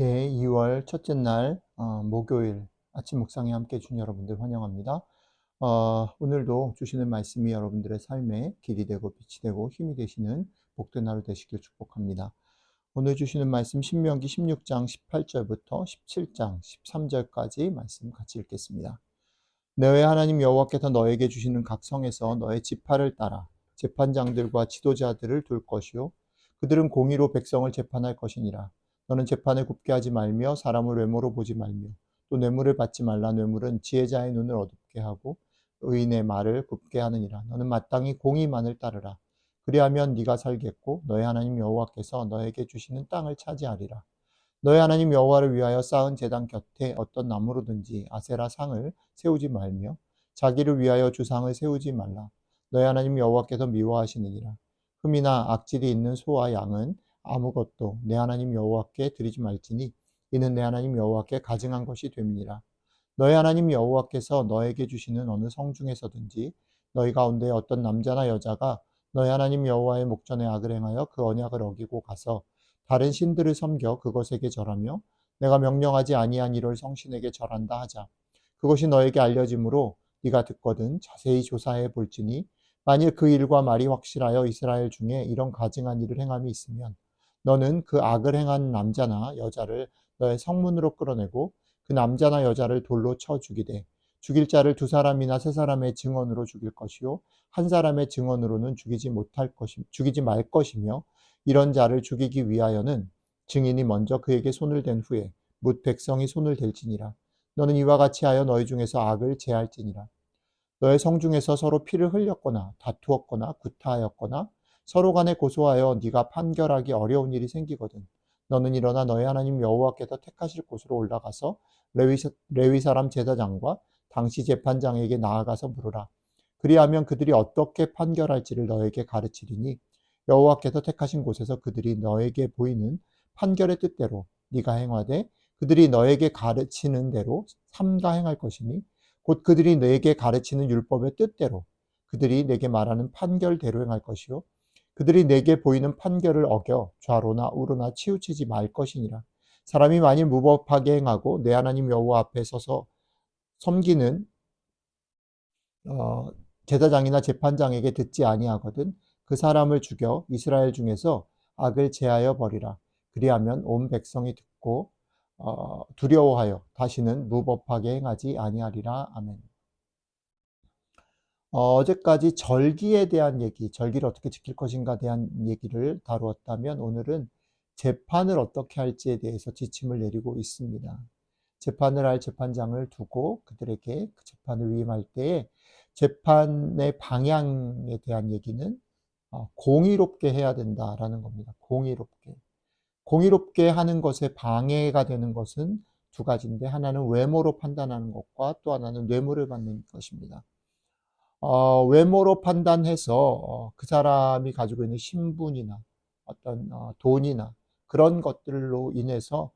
예, 2월 첫째 날 목요일 아침 묵상에 함께 해준 여러분들 환영합니다. 오늘도 주시는 말씀이 여러분들의 삶에 길이 되고 빛이 되고 힘이 되시는 복된 하루 되시길 축복합니다. 오늘 주시는 말씀 신명기 16장 18절부터 17장 13절까지 말씀 같이 읽겠습니다. 너의 하나님 여호와께서 너에게 주시는 각 성에서 너의 지파를 따라 재판장들과 지도자들을 둘 것이요 그들은 공의로 백성을 재판할 것이니라. 너는 재판을 굽게 하지 말며 사람을 외모로 보지 말며 또 뇌물을 받지 말라. 뇌물은 지혜자의 눈을 어둡게 하고 의인의 말을 굽게 하느니라. 너는 마땅히 공의만을 따르라. 그리하면 네가 살겠고 너의 하나님 여호와께서 너에게 주시는 땅을 차지하리라. 너의 하나님 여호와를 위하여 쌓은 제단 곁에 어떤 나무로든지 아세라 상을 세우지 말며 자기를 위하여 주상을 세우지 말라. 너의 하나님 여호와께서 미워하시느니라. 흠이나 악질이 있는 소와 양은 아무것도 내 하나님 여호와께 드리지 말지니 이는 내 하나님 여호와께 가증한 것이 됨이니라. 너의 하나님 여호와께서 너에게 주시는 어느 성 중에서든지 너희 가운데 어떤 남자나 여자가 너희 하나님 여호와의 목전에 악을 행하여 그 언약을 어기고 가서 다른 신들을 섬겨 그것에게 절하며 내가 명령하지 아니한 이를 성신에게 절한다 하자. 그것이 너에게 알려짐으로 네가 듣거든 자세히 조사해 볼지니 만일 그 일과 말이 확실하여 이스라엘 중에 이런 가증한 일을 행함이 있으면 너는 그 악을 행한 남자나 여자를 너의 성문으로 끌어내고 그 남자나 여자를 돌로 쳐 죽이되 죽일 자를 두 사람이나 세 사람의 증언으로 죽일 것이요 한 사람의 증언으로는 죽이지 말 것이며 이런 자를 죽이기 위하여는 증인이 먼저 그에게 손을 댄 후에 뭇 백성이 손을 댈지니라. 너는 이와 같이 하여 너희 중에서 악을 제할지니라. 너의 성중에서 서로 피를 흘렸거나 다투었거나 구타하였거나 서로 간에 고소하여 네가 판결하기 어려운 일이 생기거든 너는 일어나 너의 하나님 여호와께서 택하실 곳으로 올라가서 레위 사람 제사장과 당시 재판장에게 나아가서 물으라. 그리하면 그들이 어떻게 판결할지를 너에게 가르치리니 여호와께서 택하신 곳에서 그들이 너에게 보이는 판결의 뜻대로 네가 행하되 그들이 너에게 가르치는 대로 삼가 행할 것이니 곧 그들이 내게 가르치는 율법의 뜻대로 그들이 내게 말하는 판결대로 행할 것이요 그들이 내게 보이는 판결을 어겨 좌로나 우로나 치우치지 말 것이니라. 사람이 만일 무법하게 행하고 내 하나님 여호와 앞에 서서 섬기는 어, 제사장이나 재판장에게 듣지 아니하거든 그 사람을 죽여 이스라엘 중에서 악을 제하여 버리라. 그리하면 온 백성이 듣고 두려워하여 다시는 무법하게 행하지 아니하리라. 아멘. 어제까지 절기에 대한 얘기, 절기를 어떻게 지킬 것인가에 대한 얘기를 다루었다면 오늘은 재판을 어떻게 할지에 대해서 지침을 내리고 있습니다. 재판을 할 재판장을 두고 그들에게 그 재판을 위임할 때에 재판의 방향에 대한 얘기는 공의롭게 해야 된다라는 겁니다. 공의롭게. 공의롭게 하는 것에 방해가 되는 것은 두 가지인데 하나는 외모로 판단하는 것과 또 하나는 뇌물을 받는 것입니다. 외모로 판단해서 그 사람이 가지고 있는 신분이나 어떤 돈이나 그런 것들로 인해서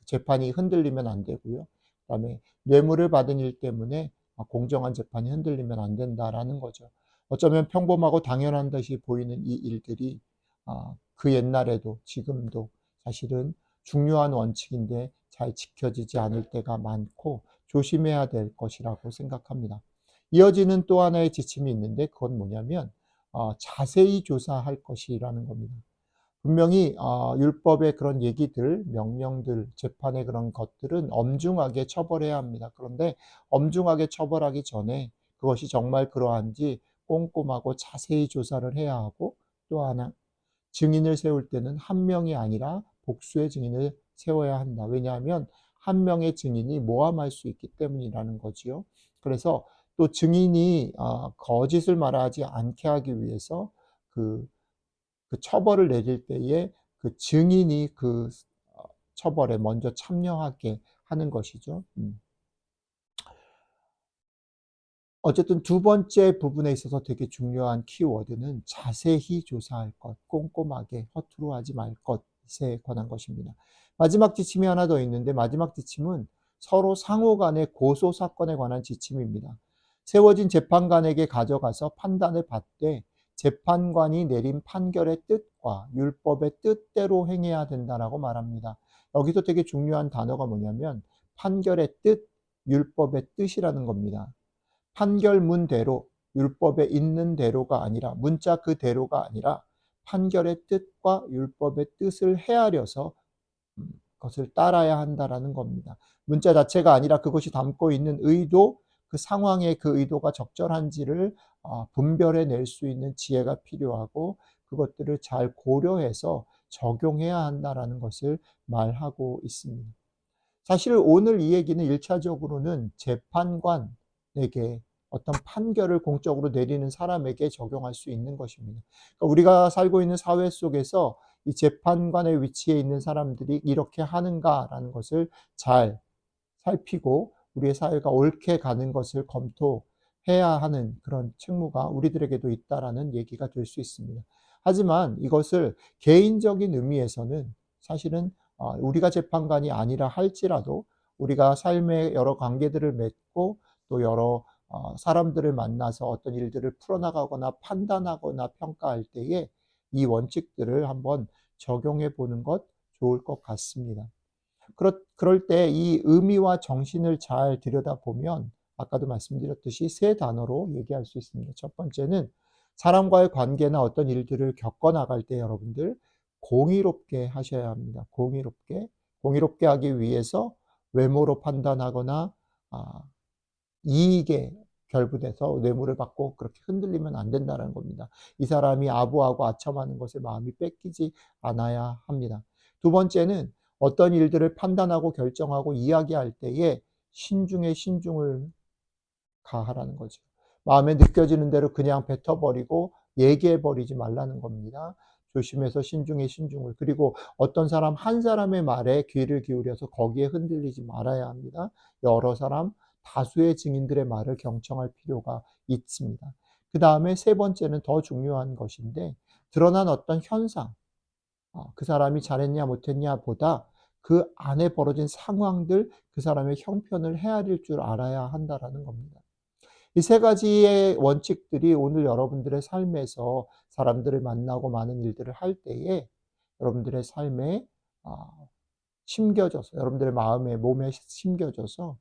재판이 흔들리면 안 되고요. 그다음에 뇌물을 받은 일 때문에 공정한 재판이 흔들리면 안 된다라는 거죠. 어쩌면 평범하고 당연한 듯이 보이는 이 일들이 그 옛날에도 지금도 사실은 중요한 원칙인데 잘 지켜지지 않을 때가 많고 조심해야 될 것이라고 생각합니다. 이어지는 또 하나의 지침이 있는데 그건 뭐냐면 자세히 조사할 것이라는 겁니다. 분명히 율법의 그런 얘기들, 명령들, 재판의 그런 것들은 엄중하게 처벌해야 합니다. 그런데 엄중하게 처벌하기 전에 그것이 정말 그러한지 꼼꼼하고 자세히 조사를 해야 하고 또 하나 증인을 세울 때는 한 명이 아니라 복수의 증인을 세워야 한다. 왜냐하면 한 명의 증인이 모함할 수 있기 때문이라는 거지요. 그래서 또 증인이 거짓을 말하지 않게 하기 위해서 그, 그 처벌을 내릴 때에 그 증인이 그 처벌에 먼저 참여하게 하는 것이죠. 어쨌든 두 번째 부분에 있어서 되게 중요한 키워드는 자세히 조사할 것, 꼼꼼하게 허투루 하지 말 것에 관한 것입니다. 마지막 지침이 하나 더 있는데 마지막 지침은 서로 상호 간의 고소 사건에 관한 지침입니다. 세워진 재판관에게 가져가서 판단을 받되 재판관이 내린 판결의 뜻과 율법의 뜻대로 행해야 된다라고 말합니다. 여기서 되게 중요한 단어가 뭐냐면 판결의 뜻, 율법의 뜻이라는 겁니다. 판결문대로 율법에 있는 대로가 아니라 문자 그대로가 아니라 판결의 뜻과 율법의 뜻을 헤아려서 그것을 따라야 한다라는 겁니다. 문자 자체가 아니라 그것이 담고 있는 의도, 그 상황의 그 의도가 적절한지를 분별해 낼 수 있는 지혜가 필요하고 그것들을 잘 고려해서 적용해야 한다라는 것을 말하고 있습니다. 사실 오늘 이 얘기는 1차적으로는 재판관에게 어떤 판결을 공적으로 내리는 사람에게 적용할 수 있는 것입니다. 그러니까 우리가 살고 있는 사회 속에서 이 재판관의 위치에 있는 사람들이 이렇게 하는가라는 것을 잘 살피고 우리의 사회가 옳게 가는 것을 검토해야 하는 그런 책무가 우리들에게도 있다라는 얘기가 될 수 있습니다. 하지만 이것을 개인적인 의미에서는 사실은 우리가 재판관이 아니라 할지라도 우리가 삶의 여러 관계들을 맺고 또 여러 사람들을 만나서 어떤 일들을 풀어나가거나 판단하거나 평가할 때에 이 원칙들을 한번 적용해 보는 것 좋을 것 같습니다. 그럴 때 이 의미와 정신을 잘 들여다보면 아까도 말씀드렸듯이 세 단어로 얘기할 수 있습니다. 첫 번째는 사람과의 관계나 어떤 일들을 겪어 나갈 때 여러분들 공의롭게 하셔야 합니다. 공의롭게 하기 위해서 외모로 판단하거나 아 이익에 결부돼서 뇌물을 받고 그렇게 흔들리면 안 된다는 겁니다. 이 사람이 아부하고 아첨하는 것에 마음이 뺏기지 않아야 합니다. 두 번째는 어떤 일들을 판단하고 결정하고 이야기할 때에 신중에 신중을 가하라는 거죠. 마음에 느껴지는 대로 그냥 뱉어버리고 얘기해버리지 말라는 겁니다. 조심해서 신중에 신중을. 그리고 어떤 사람 한 사람의 말에 귀를 기울여서 거기에 흔들리지 말아야 합니다. 여러 사람, 다수의 증인들의 말을 경청할 필요가 있습니다. 그 다음에 세 번째는 더 중요한 것인데 드러난 어떤 현상, 그 사람이 잘했냐 못했냐 보다 그 안에 벌어진 상황들, 그 사람의 형편을 헤아릴 줄 알아야 한다라는 겁니다. 이 세 가지의 원칙들이 오늘 여러분들의 삶에서 사람들을 만나고 많은 일들을 할 때에 여러분들의 삶에 아 심겨져서 여러분들의 마음에 몸에 심겨져서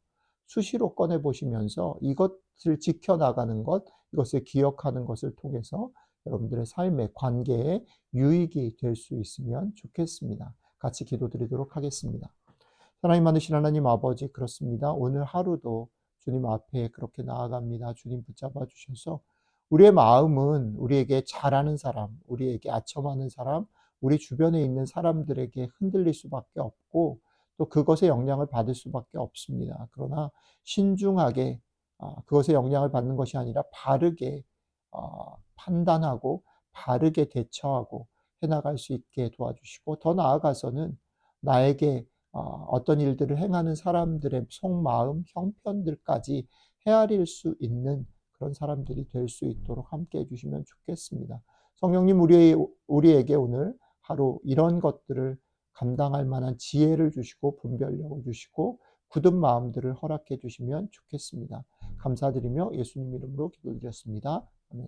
수시로 꺼내 보시면서 이것을 지켜나가는 것, 이것을 기억하는 것을 통해서 여러분들의 삶의 관계에 유익이 될 수 있으면 좋겠습니다. 같이 기도드리도록 하겠습니다. 사랑이 많으신 하나님 아버지, 그렇습니다. 오늘 하루도 주님 앞에 그렇게 나아갑니다. 주님 붙잡아 주셔서 우리의 마음은 우리에게 잘하는 사람, 우리에게 아첨하는 사람, 우리 주변에 있는 사람들에게 흔들릴 수밖에 없고 또 그것의 영향을 받을 수밖에 없습니다. 그러나 신중하게 그것의 영향을 받는 것이 아니라 바르게 판단하고 바르게 대처하고 해나갈 수 있게 도와주시고 더 나아가서는 나에게 어떤 일들을 행하는 사람들의 속마음, 형편들까지 헤아릴 수 있는 그런 사람들이 될 수 있도록 함께 해주시면 좋겠습니다. 성령님, 우리에게 오늘 하루 이런 것들을 감당할 만한 지혜를 주시고 분별력을 주시고 굳은 마음들을 허락해 주시면 좋겠습니다. 감사드리며 예수님 이름으로 기도드렸습니다. 아멘.